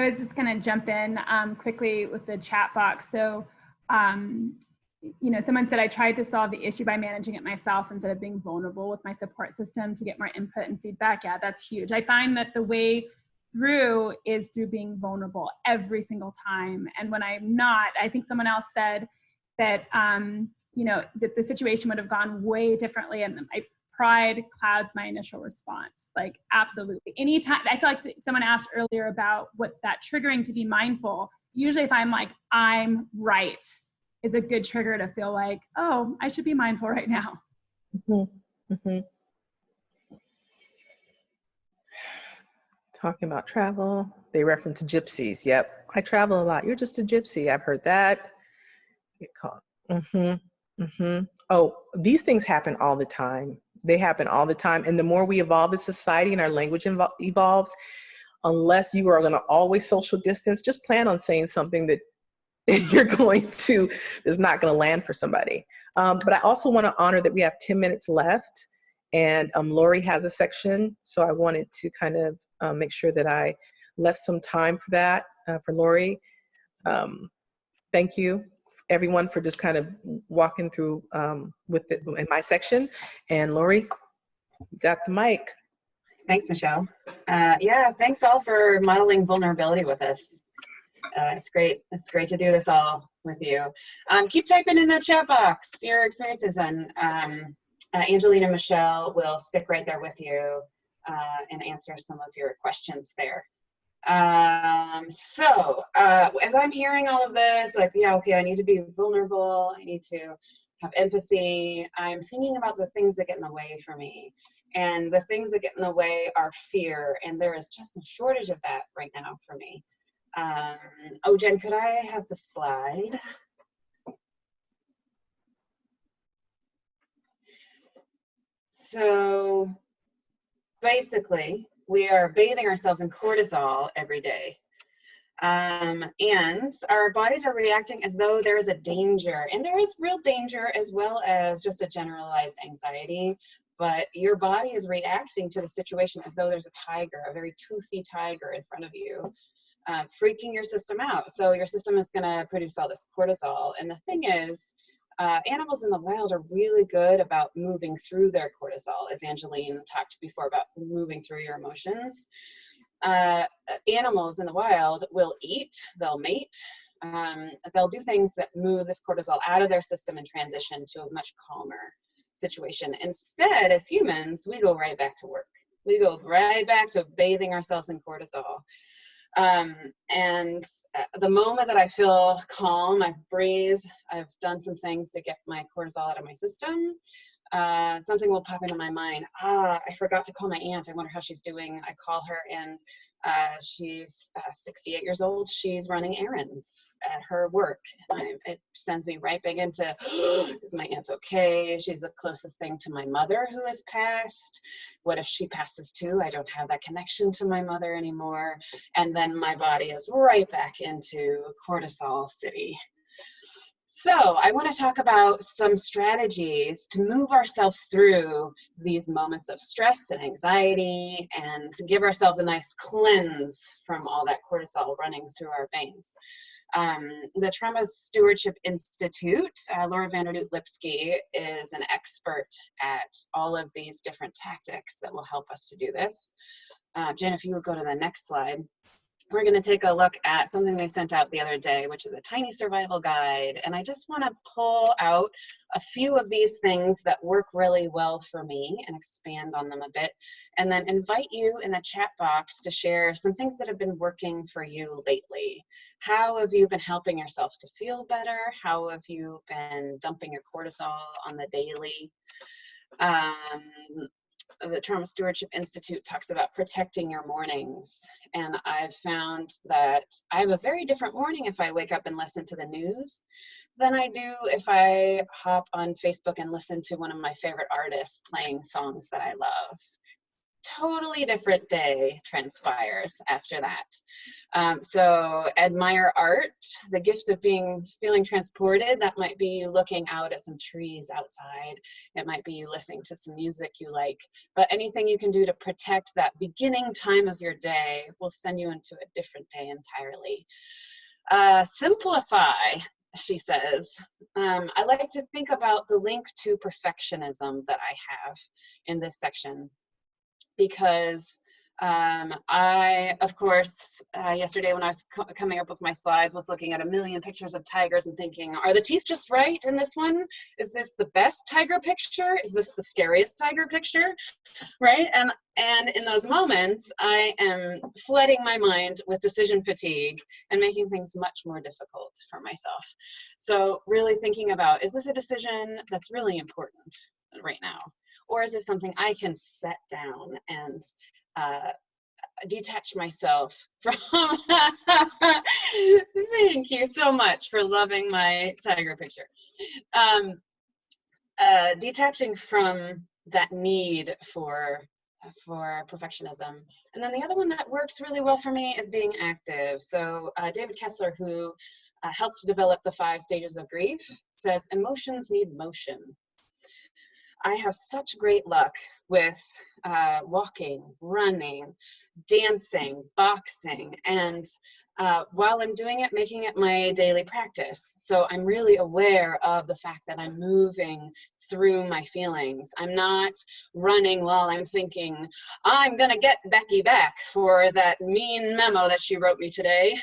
I was just going to jump in quickly with the chat box. So, you know, someone said I tried to solve the issue by managing it myself instead of being vulnerable with my support system to get more input and feedback. Yeah, that's huge. I find that the way through is through being vulnerable every single time. And when I'm not, I think someone else said that, you know, that the situation would have gone way differently, and my pride clouds my initial response. Like, absolutely. Anytime, I feel like someone asked earlier about what's that triggering to be mindful. Usually if I'm like, I'm right, is a good trigger to feel like, oh, I should be mindful right now. Mm-hmm. Mm-hmm. Talking about travel, they reference gypsies. Yep, I travel a lot. You're just a gypsy. I've heard that. Get caught. Mm-hmm. Mm-hmm. Oh, these things happen all the time. They happen all the time. And the more we evolve as society and our language evolves, unless you are going to always social distance, just plan on saying something that you're going to, is not going to land for somebody. But I also want to honor that we have 10 minutes left, and Lori has a section. So I wanted to kind of make sure that I left some time for that, for Lori. Thank you, everyone, for just kind of walking through with it in my section. And Lori, you got the mic. Thanks, Michelle. Yeah, thanks all for modeling vulnerability with us. It's great. It's great to do this all with you. Keep typing in the chat box your experiences, and Angelina and Michelle will stick right there with you and answer some of your questions there. So as I'm hearing all of this, like, yeah, okay, I need to be vulnerable. I need to have empathy. I'm thinking about the things that get in the way for me. And the things that get in the way are fear. And there is just a shortage of that right now for me. Oh, Jen, could I have the slide? So basically, we are bathing ourselves in cortisol every day. And our bodies are reacting as though there is a danger, and there is real danger as well as just a generalized anxiety, but your body is reacting to the situation as though there's a tiger, a very toothy tiger in front of you, freaking your system out. So your system is going to produce all this cortisol. And the thing is, animals in the wild are really good about moving through their cortisol, as Angeline talked before about moving through your emotions. Animals in the wild will eat, they'll mate, they'll do things that move this cortisol out of their system and transition to a much calmer situation. Instead, as humans, we go right back to work. We go right back to bathing ourselves in cortisol. And the moment that I feel calm, I've breathed, I've done some things to get my cortisol out of my system, something will pop into my mind. I forgot to call my aunt. I wonder how she's doing. I call her, and she's 68 years old. She's running errands at her work. And it sends me right back into, is my aunt okay? She's the closest thing to my mother who has passed. What if she passes too? I don't have that connection to my mother anymore. And then my body is right back into cortisol city. So I want to talk about some strategies to move ourselves through these moments of stress and anxiety, and to give ourselves a nice cleanse from all that cortisol running through our veins. The Trauma Stewardship Institute, Laura Vandernoot Lipsky, is an expert at all of these different tactics that will help us to do this. Jen, if you would go to the next slide. We're going to take a look at something they sent out the other day, which is a tiny survival guide. And I just want to pull out a few of these things that work really well for me and expand on them a bit, and then invite you in the chat box to share some things that have been working for you lately. How have you been helping yourself to feel better? How have you been dumping your cortisol on the daily? The Trauma Stewardship Institute talks about protecting your mornings. And I've found that I have a very different morning if I wake up and listen to the news than I do if I hop on Facebook and listen to one of my favorite artists playing songs that I love. totally different day transpires after that. So admire art, the gift of feeling transported. That might be you looking out at some trees outside. It might be you listening to some music you like, but anything you can do to protect that beginning time of your day will send you into a different day entirely. Simplify, she says. I like to think about the link to perfectionism that I have in this section, because I, of course, yesterday when I was coming up with my slides, was looking at a million pictures of tigers and thinking, are the teeth just right in this one? Is this the best tiger picture? Is this the scariest tiger picture? Right? And in those moments, I am flooding my mind with decision fatigue and making things much more difficult for myself. So really thinking about, is this a decision that's really important right now? Or is it something I can set down and detach myself from? Thank you so much for loving my tiger picture. Detaching from that need for perfectionism. And then the other one that works really well for me is being active. So David Kessler, who helped develop the 5 stages of grief, says emotions need motion. I have such great luck with walking, running, dancing, boxing, and while I'm doing it, making it my daily practice. So I'm really aware of the fact that I'm moving through my feelings. I'm not running while I'm thinking, I'm gonna get Becky back for that mean memo that she wrote me today,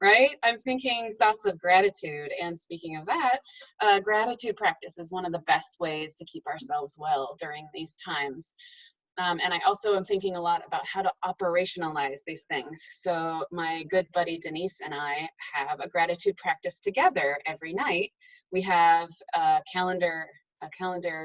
right? I'm thinking thoughts of gratitude. And speaking of that, gratitude practice is one of the best ways to keep ourselves well during these times. And I also am thinking a lot about how to operationalize these things. So my good buddy Denise and I have a gratitude practice together every night. We have a calendar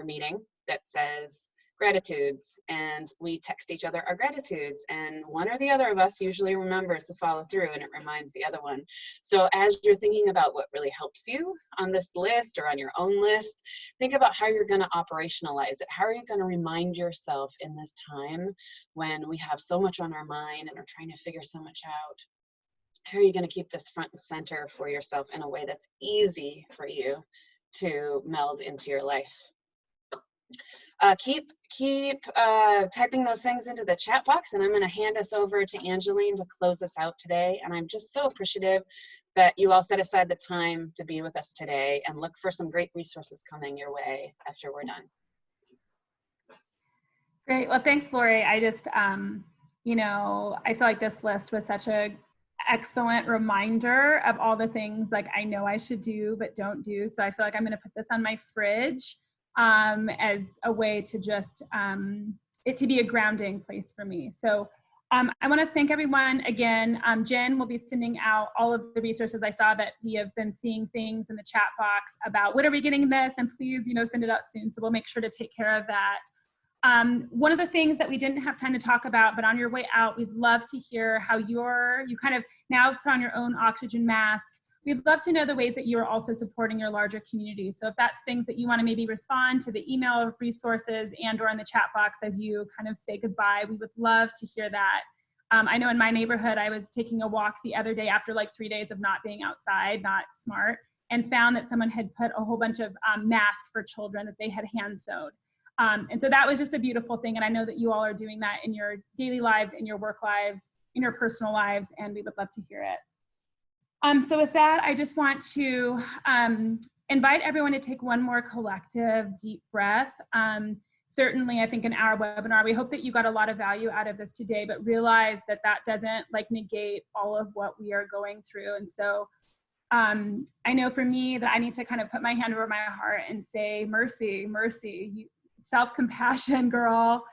meeting that says gratitudes, and we text each other our gratitudes, and one or the other of us usually remembers to follow through, and it reminds the other one. So as you're thinking about what really helps you on this list or on your own list, think about how you're going to operationalize it. How are you going to remind yourself in this time when we have so much on our mind and are trying to figure so much out? How are you going to keep this front and center for yourself in a way that's easy for you to meld into your life? Keep typing those things into the chat box, and I'm going to hand us over to Angeline to close us out today. And I'm just so appreciative that you all set aside the time to be with us today, and look for some great resources coming your way after we're done. Great. Well, thanks, Lori. I just, you know, I feel like this list was such a excellent reminder of all the things like I know I should do but don't do. So I feel like I'm going to put this on my fridge as a way to just it to be a grounding place for me. So I want to thank everyone again. Jen will be sending out all of the resources. I saw that we have been seeing things in the chat box about when are we getting this, and please, you know, send it out soon. So we'll make sure to take care of that. One of the things that we didn't have time to talk about, but on your way out, we'd love to hear how you kind of now have put on your own oxygen mask. We'd love to know the ways that you are also supporting your larger community. So if that's things that you want to maybe respond to the email resources and or in the chat box as you kind of say goodbye, we would love to hear that. I know in my neighborhood, I was taking a walk the other day after like 3 days of not being outside, not smart, and found that someone had put a whole bunch of masks for children that they had hand sewed. And so that was just a beautiful thing. And I know that you all are doing that in your daily lives, in your work lives, in your personal lives, and we would love to hear it. So with that, I just want to invite everyone to take one more collective deep breath. Certainly, I think in our webinar, we hope that you got a lot of value out of this today, but realize that that doesn't like negate all of what we are going through. And so I know for me that I need to kind of put my hand over my heart and say, mercy, mercy, self-compassion, girl,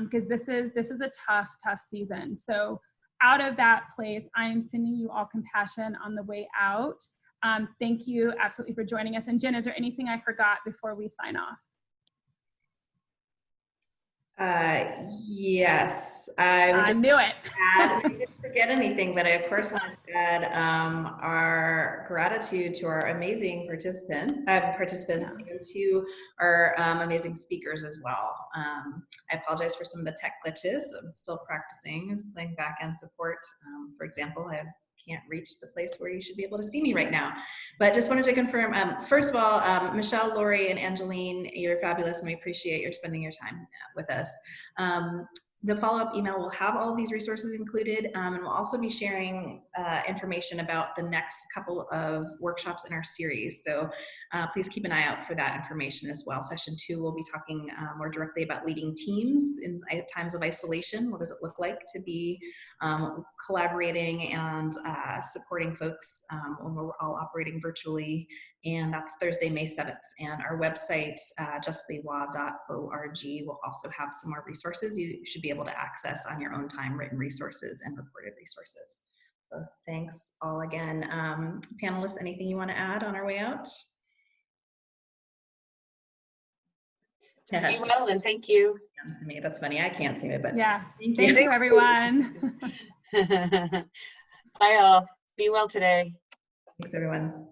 because this is a tough season. So out of that place, I am sending you all compassion on the way out. Thank you absolutely for joining us. And Jen, is there anything I forgot before we sign off? Yes, I would I just knew it. add, I didn't forget anything, but I of course wanted to add our gratitude to our amazing participants and to our amazing speakers as well. I apologize for some of the tech glitches. I'm still practicing playing back-end support. For example, I can't reach the place where you should be able to see me right now. But just wanted to confirm, first of all, Michelle, Lori, and Angeline, you're fabulous, and we appreciate your spending your time with us. The follow-up email will have all of these resources included, and we'll also be sharing information about the next couple of workshops in our series. So please keep an eye out for that information as well. Session 2, we'll be talking more directly about leading teams in times of isolation. What does it look like to be collaborating and supporting folks when we're all operating virtually? And that's Thursday, May 7th. And our website, justlylaw.org, will also have some more resources you should be able to access on your own time, written resources and recorded resources. So thanks all again. Panelists, anything you want to add on our way out? Be well, and thank you. To me, that's funny. I can't see it, but yeah. Thank you, everyone. Bye all. Be well today. Thanks, everyone.